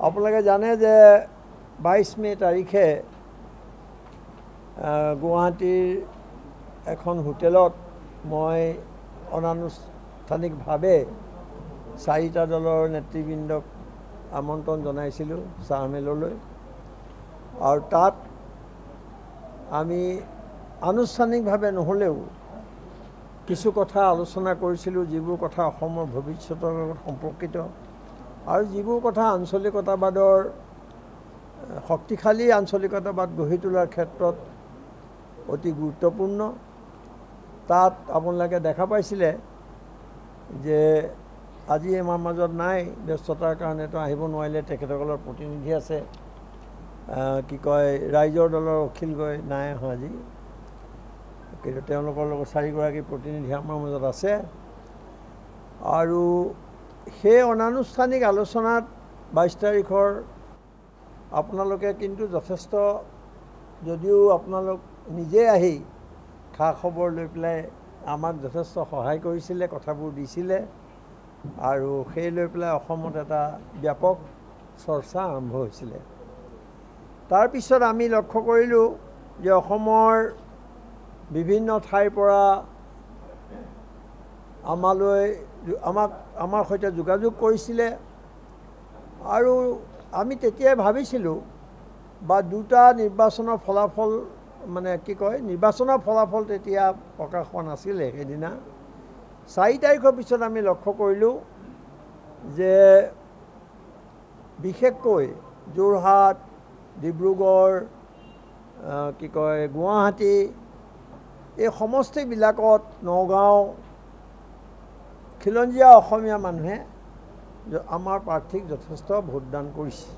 আপোনালোকে জানে যে 22 মে তাৰিখে গুৱাহাটীৰ এখন হোটেলত মই অনানুষ্ঠানিকভাৱে 4টা দলৰ নেতৃবৃন্দক আমন্ত্ৰণ জনাইছিলোঁ চাহমেললৈ আৰু তাত আমি আনুষ্ঠানিকভাৱে নহ'লেও কিছু কথা আলোচনা কৰিছিলোঁ যিবোৰ কথা অসমৰ ভৱিষ্যতৰ লগত সম্পৰ্কিত আৰু যিবোৰ কথা আঞ্চলিকতাবাদৰ শক্তিশালী আঞ্চলিকতাবাদ গঢ়ি তোলাৰ ক্ষেত্ৰত অতি গুৰুত্বপূৰ্ণ তাত আপোনালোকে দেখা পাইছিলে যে আজি আমাৰ মাজত নাই ব্যস্ততাৰ কাৰণেতো আহিব নোৱাৰিলে তেখেতসকলৰ প্ৰতিনিধি আছে কি কয় ৰাইজৰ দলৰ অখিল গগৈ নাই অহা আজি কিন্তু তেওঁলোকৰ লগত 4গৰাকী প্ৰতিনিধি আমাৰ মাজত আছে আৰু সেই অনানুষ্ঠানিক আলোচনাত 22 তাৰিখৰ আপোনালোকে কিন্তু যথেষ্ট যদিও আপোনালোক নিজে আহি খা খবৰ লৈ পেলাই আমাক যথেষ্ট সহায় কৰিছিলে কথাবোৰ দিছিলে আৰু সেই লৈ পেলাই অসমত এটা ব্যাপক চৰ্চা আৰম্ভ হৈছিলে তাৰ পিছত আমি লক্ষ্য কৰিলোঁ যে অসমৰ বিভিন্ন ঠাইৰ পৰা আমাৰ সৈতে যোগাযোগ কৰিছিলে আৰু আমি তেতিয়াই ভাবিছিলোঁ বা দুটা নিৰ্বাচনৰ ফলাফল মানে কি কয় নিৰ্বাচনৰ ফলাফল তেতিয়া প্ৰকাশ হোৱা নাছিলে সেইদিনা 4 তাৰিখৰ পিছত আমি লক্ষ্য কৰিলোঁ যে বিশেষকৈ যোৰহাট ডিব্ৰুগড় কি কয় গুৱাহাটী এই সমষ্টিবিলাকত নগাঁও খিলঞ্জীয়া অসমীয়া মানুহে আমাৰ প্ৰাৰ্থীক যথেষ্ট ভোটদান কৰিছে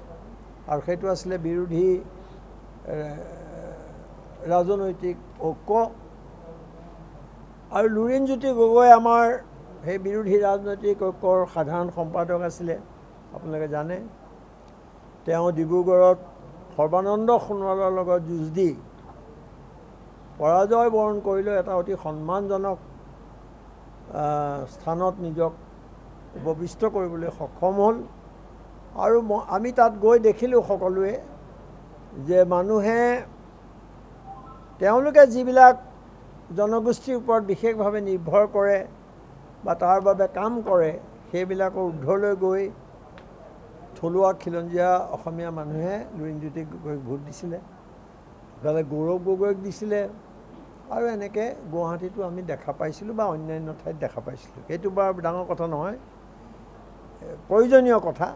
আৰু সেইটো আছিলে বিৰোধী ৰাজনৈতিক ঐক্য আৰু লুৰিণজ্যোতি গগৈ আমাৰ সেই বিৰোধী ৰাজনৈতিক ঐক্যৰ সাধাৰণ সম্পাদক আছিলে আপোনালোকে জানে তেওঁ ডিব্ৰুগড়ত সৰ্বানন্দ সোণোৱালৰ লগত যুঁজ দি পৰাজয় বৰণ কৰিলেও এটা অতি সন্মানজনক স্থানত নিজক উপবিষ্ট কৰিবলৈ সক্ষম হ'ল আৰু আমি তাত গৈ দেখিলোঁ সকলোৱে যে মানুহে তেওঁলোকে যিবিলাক জনগোষ্ঠীৰ ওপৰত বিশেষভাৱে নিৰ্ভৰ কৰে বা তাৰ বাবে কাম কৰে সেইবিলাকৰ ঊৰ্ধলৈ গৈ থলুৱা খিলঞ্জীয়া অসমীয়া মানুহে লুৰিণজ্যোতি গগৈক ভোট দিছিলে ইফালে গৌৰৱ গগৈক দিছিলে আৰু এনেকৈ গুৱাহাটীতো আমি দেখা পাইছিলোঁ বা অন্যান্য ঠাইত দেখা পাইছিলোঁ সেইটো বৰ ডাঙৰ কথা নহয় প্ৰয়োজনীয় কথা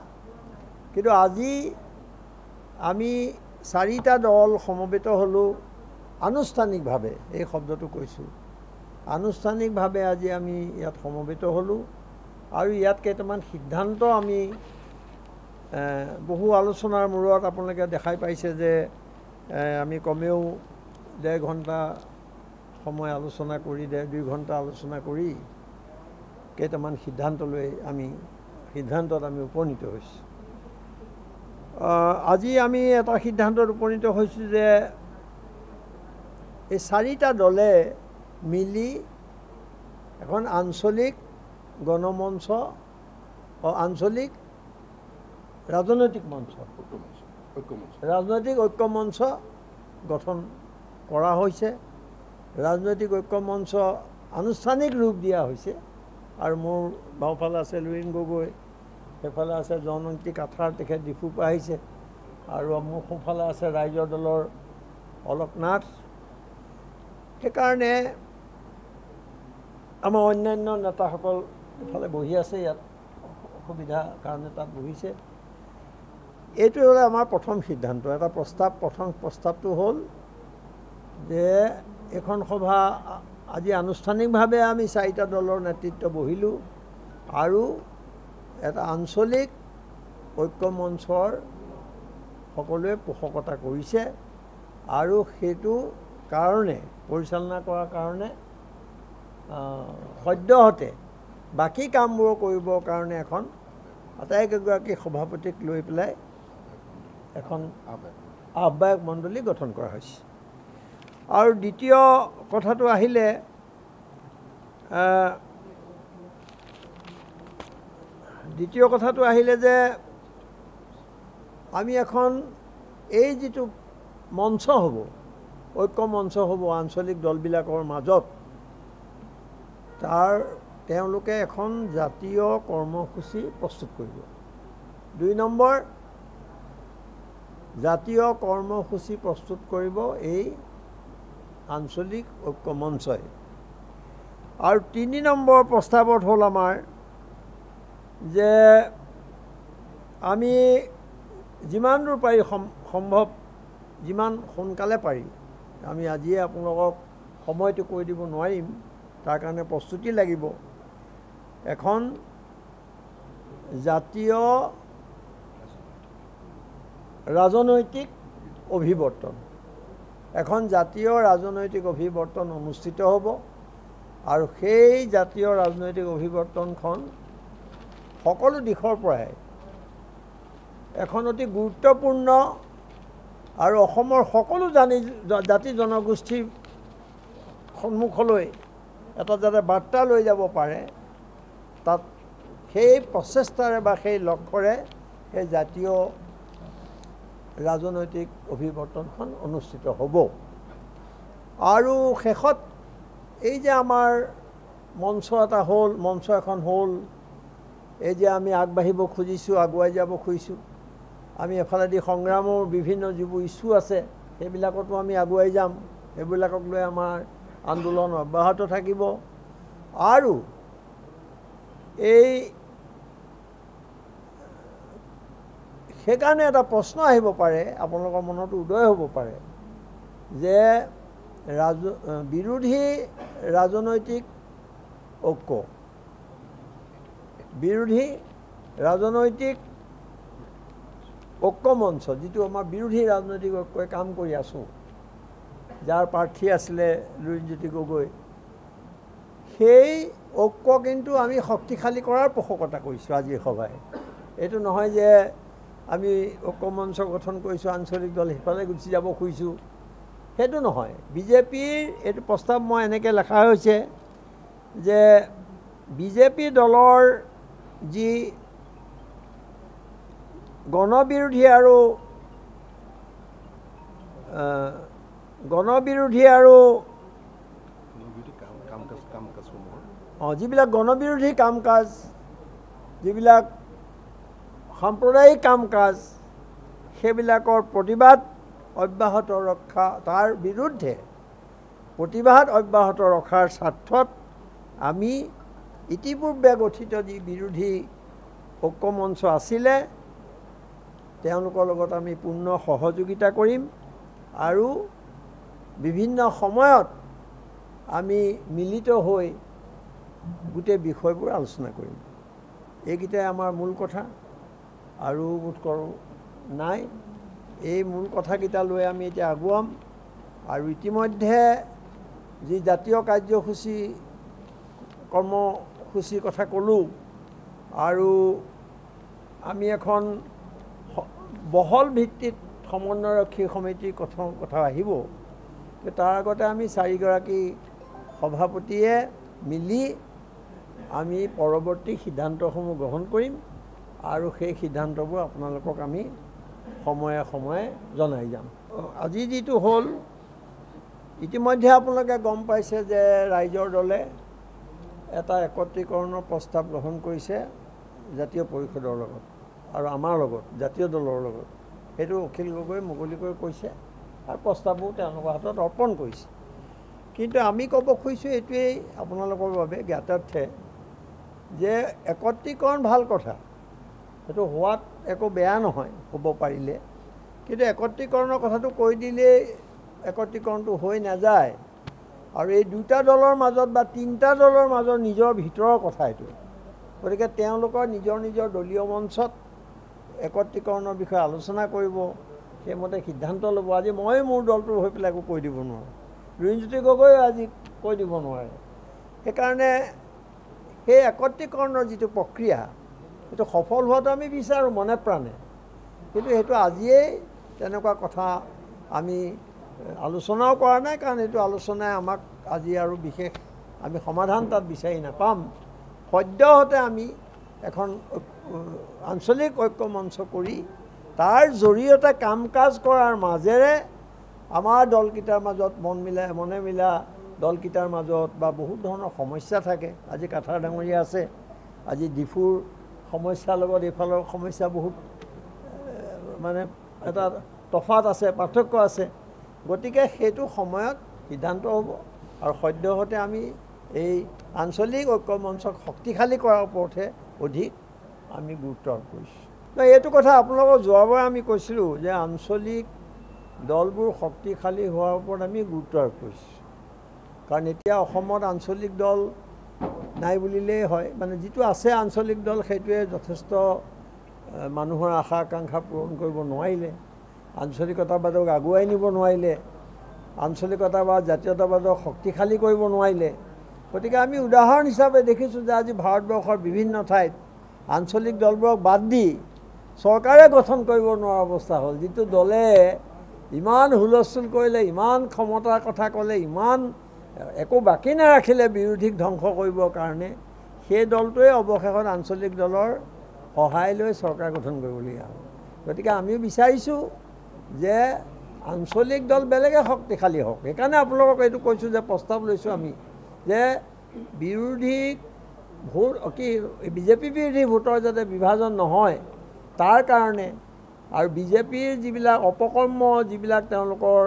কিন্তু আজি আমি 4টা দল সমবেত হ'লোঁ আনুষ্ঠানিকভাৱে এই শব্দটো কৈছোঁ আনুষ্ঠানিকভাৱে আজি আমি ইয়াত সমবেত হ'লোঁ আৰু ইয়াত কেইটামান সিদ্ধান্ত আমি বহু আলোচনাৰ মূৰত আপোনালোকে দেখাই পাইছে যে আমি কমেও 1.5 ঘণ্টা সময় আলোচনা কৰি 1.5-2 ঘণ্টা আলোচনা কৰি কেইটামান সিদ্ধান্তত আমি উপনীত হৈছোঁ আজি আমি এটা সিদ্ধান্তত উপনীত হৈছোঁ যে এই 4টা দলে মিলি এখন আঞ্চলিক গণমঞ্চ আঞ্চলিক ৰাজনৈতিক ঐক্য মঞ্চ গঠন কৰা হৈছে ৰাজনৈতিক ঐক্য মঞ্চ আনুষ্ঠানিক ৰূপ দিয়া হৈছে আৰু মোৰ বাওঁফালে আছে লুৰিণ গগৈ সেইফালে আছে জয়ন্তী কাঠাৰ তেখেত ডিফুৰ পৰা আহিছে আৰু মোৰ সোঁফালে আছে ৰাইজৰ দলৰ অলক নাথ সেইকাৰণে আমাৰ অন্যান্য নেতাসকল ইফালে বহি আছে ইয়াত অসুবিধাৰ কাৰণে তাত বহিছে এইটো হ'লে আমাৰ প্ৰথম সিদ্ধান্ত এটা প্ৰথম প্ৰস্তাৱটো হ'ল যে এখন সভা আজি আনুষ্ঠানিকভাৱে আমি 4টা দলৰ নেতৃত্ব বহিলোঁ আৰু এটা আঞ্চলিক ঐক্য মঞ্চৰ সকলোৱে পোষকতা কৰিছে আৰু সেইটো কাৰণে পৰিচালনা কৰাৰ কাৰণে সদ্যহতে বাকী কামবোৰ কৰিবৰ কাৰণে এখন আটাইকেইগৰাকী সভাপতিক লৈ পেলাই এখন আহ্বায়ক মণ্ডলী গঠন কৰা হৈছে আৰু দ্বিতীয় কথাটো আহিলে যে আমি এখন এই যিটো মঞ্চ হ'ব ঐক্য মঞ্চ হ'ব আঞ্চলিক দলবিলাকৰ মাজত তেওঁলোকে এখন জাতীয় কৰ্মসূচী প্ৰস্তুত কৰিব। 2 নম্বৰ জাতীয় কৰ্মসূচী প্ৰস্তুত কৰিব এই আঞ্চলিক ঐক্য মঞ্চই। আৰু 3 নম্বৰ প্ৰস্তাৱত হ'ল আমাৰ যে আমি যিমান দূৰ পাৰি সম্ভৱ যিমান সোনকালে পাৰি আমি আজিয়ে আপোনালোকক সময়টো কৈ দিব নোৱাৰিম, তাৰ কাৰণে প্ৰস্তুতি লাগিব। এখন জাতীয় ৰাজনৈতিক অভিৱৰ্তন অনুষ্ঠিত হ'ব আৰু সেই জাতীয় ৰাজনৈতিক অভিৱৰ্তনখন সকলো দিশৰ পৰাই এখন অতি গুৰুত্বপূৰ্ণ আৰু অসমৰ সকলো জাতি জনগোষ্ঠীৰ সন্মুখলৈ এটা যাতে বাৰ্তা লৈ যাব পাৰে, তাত সেই প্ৰচেষ্টাৰে বা সেই লক্ষ্যৰে সেই জাতীয় ৰাজনৈতিক অভিৱৰ্তনখন অনুষ্ঠিত হ'ব। আৰু শেষত এই যে আমাৰ মঞ্চ এখন হ'ল, এই যে আমি আগবাঢ়িব খুজিছোঁ, আগুৱাই যাব খুজিছোঁ, আমি এফালেদি সংগ্ৰামৰ বিভিন্ন যিবোৰ ইছ্যু আছে সেইবিলাকতো আমি আগুৱাই যাম, সেইবিলাকক লৈ আমাৰ আন্দোলন অব্যাহত থাকিব। আৰু সেইকাৰণে এটা প্ৰশ্ন আহিব পাৰে, আপোনালোকৰ মনত উদয় হ'ব পাৰে যে বিৰোধী ৰাজনৈতিক ঐক্য মঞ্চ যিটো আমাৰ বিৰোধী ৰাজনৈতিক ঐক্যই কাম কৰি আছোঁ, যাৰ প্ৰাৰ্থী আছিলে লুৰিণজ্যোতি গগৈ, সেই ঐক্য কিন্তু আমি শক্তিশালী কৰাৰ পোষকতা কৰিছোঁ আজিৰ সভাই। এইটো নহয় যে আমি ঐক্য মঞ্চ গঠন কৰিছোঁ, আঞ্চলিক দল সিফালে গুচি যাব খুজিছোঁ, সেইটো নহয়। বিজেপিৰ এইটো প্ৰস্তাৱ মই এনেকৈ লেখা হৈছে যে বিজেপি দলৰ যি গণবিৰোধী আৰু যিবিলাক গণবিৰোধী কাম কাজ, যিবিলাক সাম্প্ৰদায়িক কাম কাজ, সেইবিলাকৰ প্ৰতিবাদ অব্যাহত ৰখা, তাৰ বিৰুদ্ধে প্ৰতিবাদ অব্যাহত ৰখাৰ স্বাৰ্থত আমি ইতিপূৰ্বে গঠিত যি বিৰোধী ঐক্য মঞ্চ আছিলে তেওঁলোকৰ লগত আমি পূৰ্ণ সহযোগিতা কৰিম আৰু বিভিন্ন সময়ত আমি মিলিত হৈ গোটেই বিষয়বোৰ আলোচনা কৰিম। এইকেইটাই আমাৰ মূল কথা, আৰু বোধ কৰোঁ নাই। এই মূল কথাকেইটা লৈ আমি এতিয়া আগুৱাম। আৰু ইতিমধ্যে যি জাতীয় কৰ্মসূচীৰ কথা ক'লোঁ, আৰু আমি এখন বহল ভিত্তিত সমন্বয়ৰক্ষী সমিতিৰ কথা আহিব, তাৰ আগতে আমি 4গৰাকী সভাপতিয়ে মিলি আমি পৰৱৰ্তী সিদ্ধান্তসমূহ গ্ৰহণ কৰিম আৰু সেই সিদ্ধান্তবোৰ আপোনালোকক আমি সময়ে সময়ে জনাই যাম। আজি যিটো হ'ল, ইতিমধ্যে আপোনালোকে গম পাইছে যে ৰাইজৰ দলে এটা একত্ৰীকৰণৰ প্ৰস্তাৱ গ্ৰহণ কৰিছে জাতীয় পৰিষদৰ লগত আৰু আমাৰ লগত, জাতীয় দলৰ লগত। সেইটো অখিল গগৈ মুকলিকৈ কৈছে আৰু প্ৰস্তাৱো তেওঁলোকৰ হাতত অৰ্পণ কৰিছে। কিন্তু আমি ক'ব খুজিছোঁ এইটোৱেই আপোনালোকৰ বাবে জ্ঞাতাৰ্থে যে একত্ৰীকৰণ ভাল কথা, সেইটো হোৱাত একো বেয়া নহয়, হ'ব পাৰিলে। কিন্তু একত্ৰীকৰণৰ কথাটো কৈ দিলেই একত্ৰীকৰণটো হৈ নাযায়। আৰু এই 2টা দলৰ মাজত বা 3টা দলৰ মাজত নিজৰ ভিতৰৰ কথা এইটো। গতিকে তেওঁলোকৰ নিজৰ দলীয় মঞ্চত একত্ৰীকৰণৰ বিষয়ে আলোচনা কৰিব, সেইমতে সিদ্ধান্ত ল'ব। আজি মই মোৰ দলটোৰ হৈ পেলাই একো কৈ দিব নোৱাৰোঁ, লুৰিণজ্যোতি গগৈ আজি কৈ দিব নোৱাৰে। সেইকাৰণে সেই একত্ৰীকৰণৰ যিটো প্ৰক্ৰিয়া, সেইটো সফল হোৱাটো আমি বিচাৰোঁ মনে প্ৰাণে। কিন্তু সেইটো আজিয়েই তেনেকুৱা কথা আমি আলোচনাও কৰা নাই, কাৰণ এইটো আলোচনাই আমাক আজি আৰু বিশেষ আমি সমাধান তাত বিচাৰি নাপাম। সদ্যহতে আমি এখন আঞ্চলিক ঐক্য মঞ্চ কৰি তাৰ জৰিয়তে কাম কাজ কৰাৰ মাজেৰে আমাৰ দলকেইটাৰ মাজত মনে মিলা দলকেইটাৰ মাজত বা বহুত ধৰণৰ সমস্যা থাকে। আজি কাঠাৰ ডাঙৰীয়া আছে, আজি ডিফুৰ সমস্যাৰ লগত এইফালৰ সমস্যা বহুত মানে এটা তফাত আছে, পাৰ্থক্য আছে। গতিকে সেইটো সময়ত সিদ্ধান্ত হ'ব আৰু সদ্যহতে আমি এই আঞ্চলিক ঐক্য মঞ্চক শক্তিশালী কৰাৰ ওপৰতহে অধিক আমি গুৰুত্ব আৰোপ কৰিছোঁ। এইটো কথা আপোনালোকক যোৱাবাৰ আমি কৈছিলোঁ যে আঞ্চলিক দলবোৰ শক্তিশালী হোৱাৰ ওপৰত আমি গুৰুত্ব আৰোপ কৰিছোঁ। কাৰণ এতিয়া অসমত আঞ্চলিক দল নাই বুলিলেই হয়, মানে যিটো আছে আঞ্চলিক দল সেইটোৱে যথেষ্ট মানুহৰ আশা আকাংক্ষা পূৰণ কৰিব নোৱাৰিলে, আঞ্চলিকতাবাদক আগুৱাই নিব নোৱাৰিলে, আঞ্চলিকতাবাদ জাতীয়তাবাদক শক্তিশালী কৰিব নোৱাৰিলে। গতিকে আমি উদাহৰণ হিচাপে দেখিছোঁ যে আজি ভাৰতবৰ্ষৰ বিভিন্ন ঠাইত আঞ্চলিক দলবোৰক বাদ দি চৰকাৰে গঠন কৰিব নোৱাৰা অৱস্থা হ'ল। যিটো দলে ইমান হুলস্থুল কৰিলে, ইমান ক্ষমতাৰ কথা ক'লে, ইমান একো বাকী নাৰাখিলে বিৰোধীক ধ্বংস কৰিবৰ কাৰণে, সেই দলটোৱে অৱশেষত আঞ্চলিক দলৰ সহায় লৈ চৰকাৰ গঠন কৰিবলগীয়া হ'ল। গতিকে আমিও বিচাৰিছোঁ যে আঞ্চলিক দল বেলেগে শক্তিশালী হওক। সেইকাৰণে আপোনালোকক এইটো কৈছোঁ যে প্ৰস্তাৱ লৈছোঁ আমি যে বিৰোধীক ভোট বিজেপি বিৰোধী ভোটৰ যাতে বিভাজন নহয় তাৰ কাৰণে, আৰু বিজেপিৰ যিবিলাক অপকৰ্ম, যিবিলাক তেওঁলোকৰ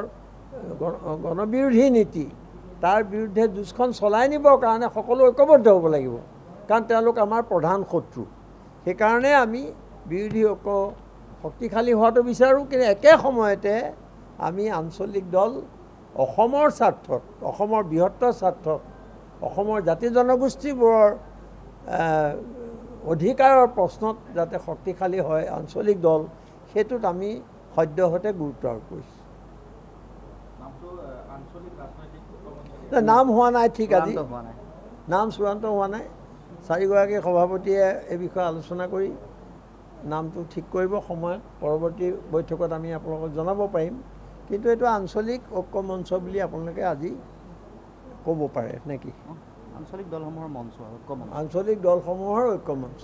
গণবিৰোধী নীতি, তাৰ বিৰুদ্ধে যুঁজখন চলাই নিবৰ কাৰণে সকলো ঐক্যবদ্ধ হ'ব লাগিব। কাৰণ তেওঁলোক আমাৰ প্ৰধান শত্ৰু। সেইকাৰণে আমি বিৰোধী ঐক্য শক্তিশালী হোৱাটো বিচাৰোঁ, কিন্তু একে সময়তে আমি আঞ্চলিক দল অসমৰ স্বাৰ্থত, অসমৰ বৃহত্তৰ স্বাৰ্থত, অসমৰ জাতি জনগোষ্ঠীবোৰৰ অধিকাৰৰ প্ৰশ্নত যাতে শক্তিশালী হয় আঞ্চলিক দল, সেইটোত আমি সদ্যহতে গুৰুত্ব আৰোপ কৰিছোঁ। নাম হোৱা নাই, ঠিক আজি নাম চূড়ান্ত হোৱা নাই। চাৰিগৰাকী সভাপতিয়ে এই বিষয়ে আলোচনা কৰি নামটো ঠিক কৰিব সময়ত, পৰৱৰ্তী বৈঠকত আমি আপোনালোকক জনাব পাৰিম। কিন্তু এইটো আঞ্চলিক ঐক্য মঞ্চ বুলি আপোনালোকে আজি ক'ব পাৰে নেকি? আঞ্চলিক দলসমূহৰ মঞ্চ, আঞ্চলিক দলসমূহৰ ঐক্য মঞ্চ।